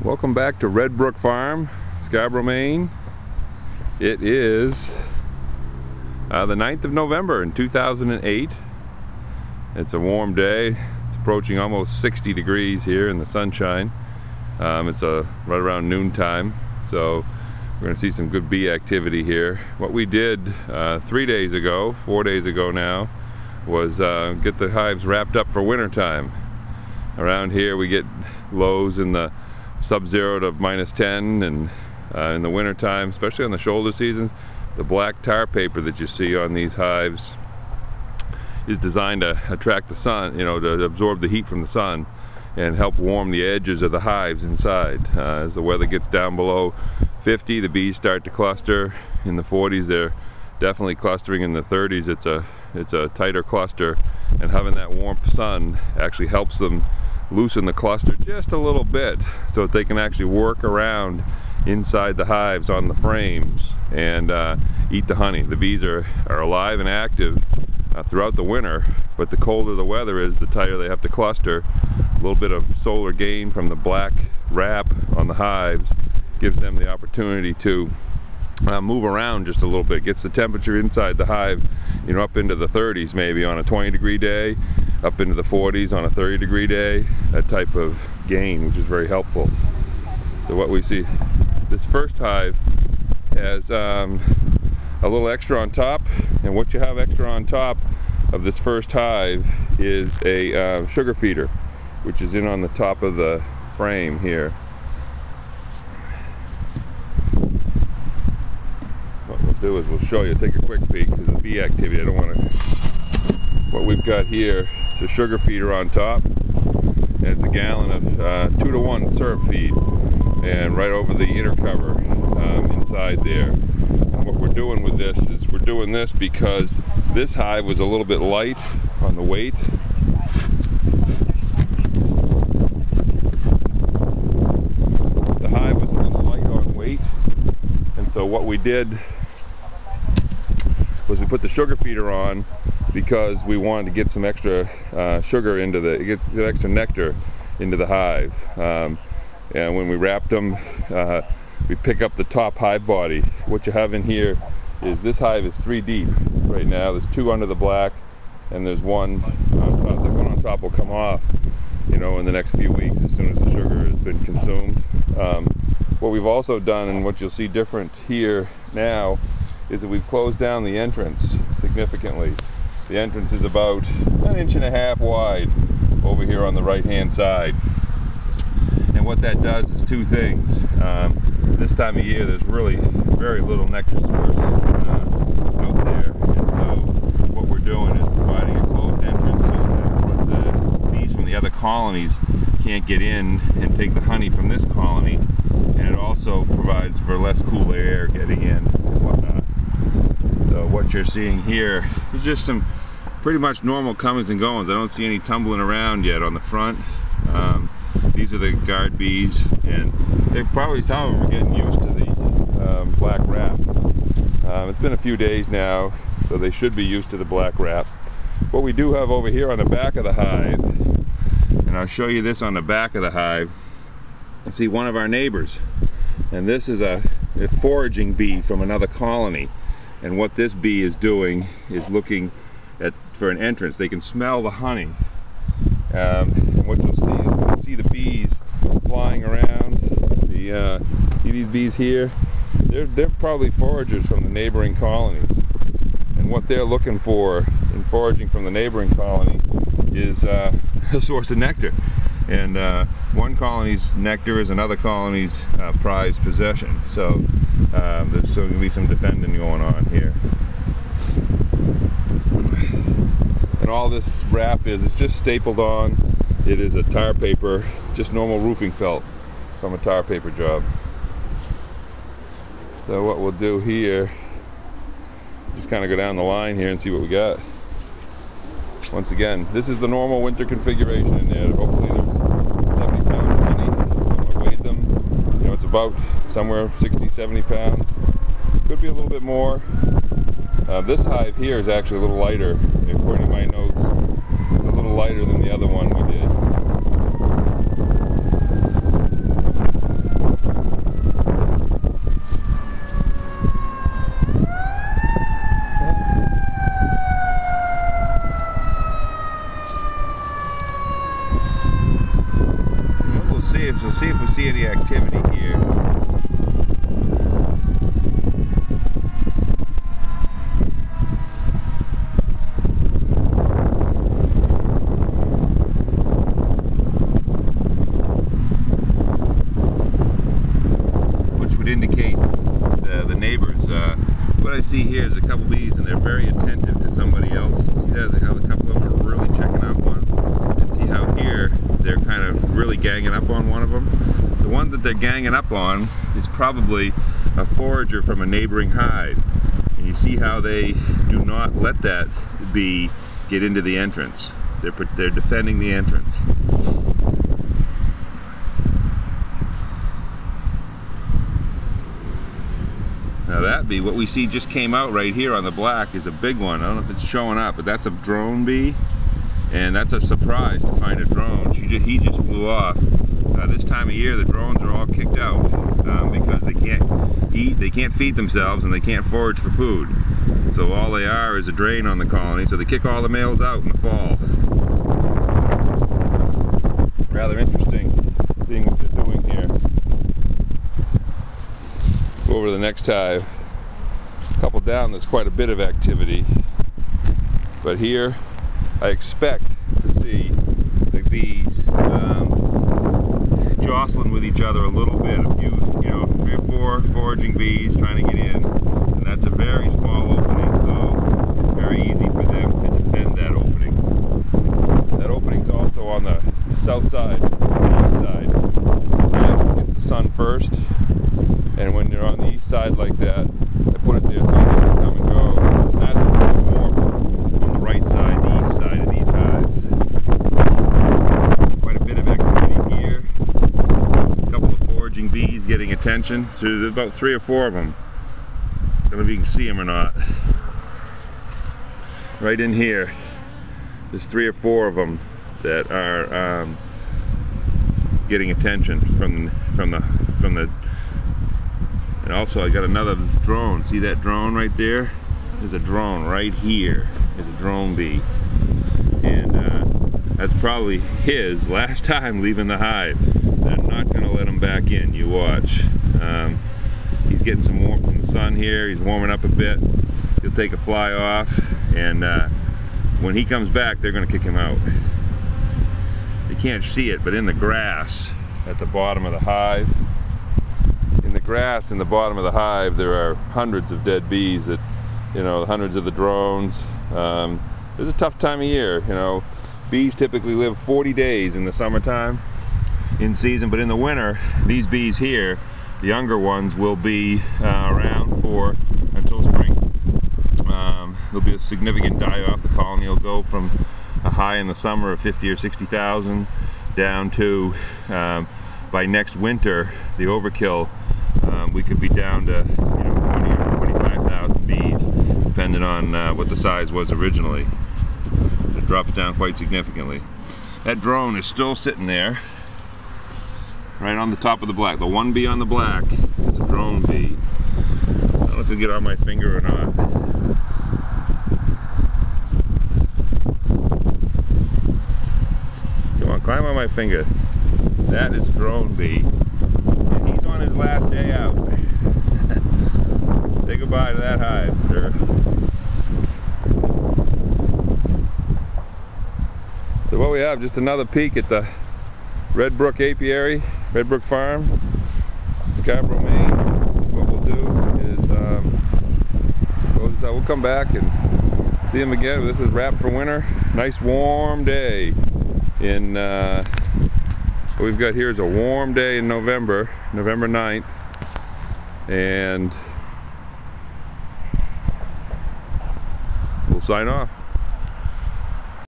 Welcome back to Red Brook Farm, Scarborough, Maine. It is the 9th of November in 2008. It's a warm day. It's approaching almost 60 degrees here in the sunshine. It's right around noontime, so we're going to see some good bee activity here. What we did 4 days ago now, was get the hives wrapped up for wintertime. Around here we get lows in the sub-zero to -10, and in the wintertime, especially on the shoulder seasons, the black tar paper that you see on these hives is designed to attract the sun, to absorb the heat from the sun and help warm the edges of the hives inside. As the weather gets down below 50, the bees start to cluster. In the 40s, they're definitely clustering. In the 30s, it's a tighter cluster, and having that warm sun actually helps them loosen the cluster just a little bit so that they can actually work around inside the hives on the frames and eat the honey. The bees are alive and active throughout the winter, but the colder the weather is, the tighter they have to cluster. A little bit of solar gain from the black wrap on the hives gives them the opportunity to move around just a little bit, gets the temperature inside the hive up into the 30s maybe on a 20-degree day, up into the 40s on a 30-degree day, that type of gain, which is very helpful. So what we see, this first hive has a little extra on top, and what you have extra on top of this first hive is a sugar feeder, which is in on the top of the frame here. What we'll do is we'll show you, take a quick peek, because the bee activity, what we've got here is a sugar feeder on top, and it's a gallon of 2-to-1 syrup feed, and right over the inner cover inside there. And what we're doing with this is we're doing this because this hive was a little bit light on the weight. The hive was a little light on weight, and so what we did was we put the sugar feeder on because we wanted to get some extra sugar get extra nectar into the hive. And when we wrapped them, we pick up the top hive body. What you have in here is, this hive is 3 deep right now. There's 2 under the black, and there's 1 on top. The one on top will come off, in the next few weeks as soon as the sugar has been consumed. What we've also done, and what you'll see different here now, is that we've closed down the entrance significantly. The entrance is about 1.5 inches wide over here on the right-hand side. And what that does is 2 things. This time of year, there's really very little nectar source out there. And so what we're doing is providing a closed entrance so that the bees from the other colonies can't get in and take the honey from this colony. And it also provides for less cool air getting in and whatnot. So what you're seeing here is just some pretty much normal comings and goings. I don't see any tumbling around yet on the front. These are the guard bees, and some of them are getting used to the black wrap. It's been a few days now, so they should be used to the black wrap. What we do have over here on the back of the hive, and I'll show you this on the back of the hive, you see one of our neighbors, and this is a foraging bee from another colony. And what this bee is doing is looking for an entrance. They can smell the honey. And what you'll see is the bees flying around. See these bees here? They're probably foragers from the neighboring colonies. And what they're looking for in foraging from the neighboring colony is a source of nectar. And one colony's nectar is another colony's prized possession. So there's going to be some defending going on here. And all this wrap it's just stapled on. It is a tar paper, just normal roofing felt from a tar paper job. So what we'll do here, just kind of go down the line here and see what we got. Once again, this is the normal winter configuration in there. Hopefully there's 70 pounds of honey. I weighed them. It's about somewhere 60, 70 pounds. Could be a little bit more. This hive here is actually a little lighter. According to my notes, it's a little lighter than the other one we did. we'll see if we see any activity here. Which would indicate the neighbors. What I see here is a couple bees, and they're very attentive to somebody else. See that? They have a couple of them are really checking out one. And see how here they're kind of really ganging up on one of them. The one that they're ganging up on is probably a forager from a neighboring hive. And you see how they do not let that bee get into the entrance. They're defending the entrance. Now that bee, what we see just came out right here on the black, is a big one. I don't know if it's showing up, but that's a drone bee, and that's a surprise to find a drone. He just flew off. This time of year, the drones are all kicked out because they can't eat, they can't feed themselves, and they can't forage for food. So all they are is a drain on the colony. So they kick all the males out in the fall. Rather interesting seeing what they're doing here. Go over to the next hive. A couple down, there's quite a bit of activity. But here, I expect to see the bees jostling with each other a little bit. A few, 3 or 4 foraging bees trying to get in. And that's a very small opening, so it's very easy for them to defend that opening. That opening's also on the south side, the east side. It gets the sun first. And when you're on the east side like that, I put it there so you can come and go. That's warm on the right side, the east side of these hives. Quite a bit of activity here. A couple of foraging bees getting attention. So there's about 3 or 4 of them. I don't know if you can see them or not. Right in here, there's 3 or 4 of them that are getting attention from the. And also I got another drone. See that drone right there? There's a drone right here. There's a drone bee. And that's probably his last time leaving the hive. They're not going to let him back in. You watch. He's getting some warmth from the sun here. He's warming up a bit. He'll take a fly off. And when he comes back, they're going to kick him out. You can't see it, but in the grass at the bottom of the hive, grass in the bottom of the hive, there are hundreds of dead bees that, hundreds of the drones. It's a tough time of year, Bees typically live 40 days in the summertime in season, but in the winter, these bees here, the younger ones, will be around until spring. There'll be a significant die-off. The colony will go from a high in the summer of 50 or 60,000 down to, by next winter, the overkill, we could be down to 20 or 25,000 bees, depending on what the size was originally. It drops down quite significantly. That drone is still sitting there, right on the top of the black. The one bee on the black is a drone bee. I don't know if it'll get on my finger or not. Come on, climb on my finger. That is a drone bee. And he's on his last day out. Say goodbye to that hive, sir. So what we have, just another peek at the Red Brook Apiary, Red Brook Farm, Scarborough, Maine. What we'll do is we'll come back and see them again. This is wrapped for winter. Nice warm day in what we've got here is a warm day in November 9th, and we'll sign off.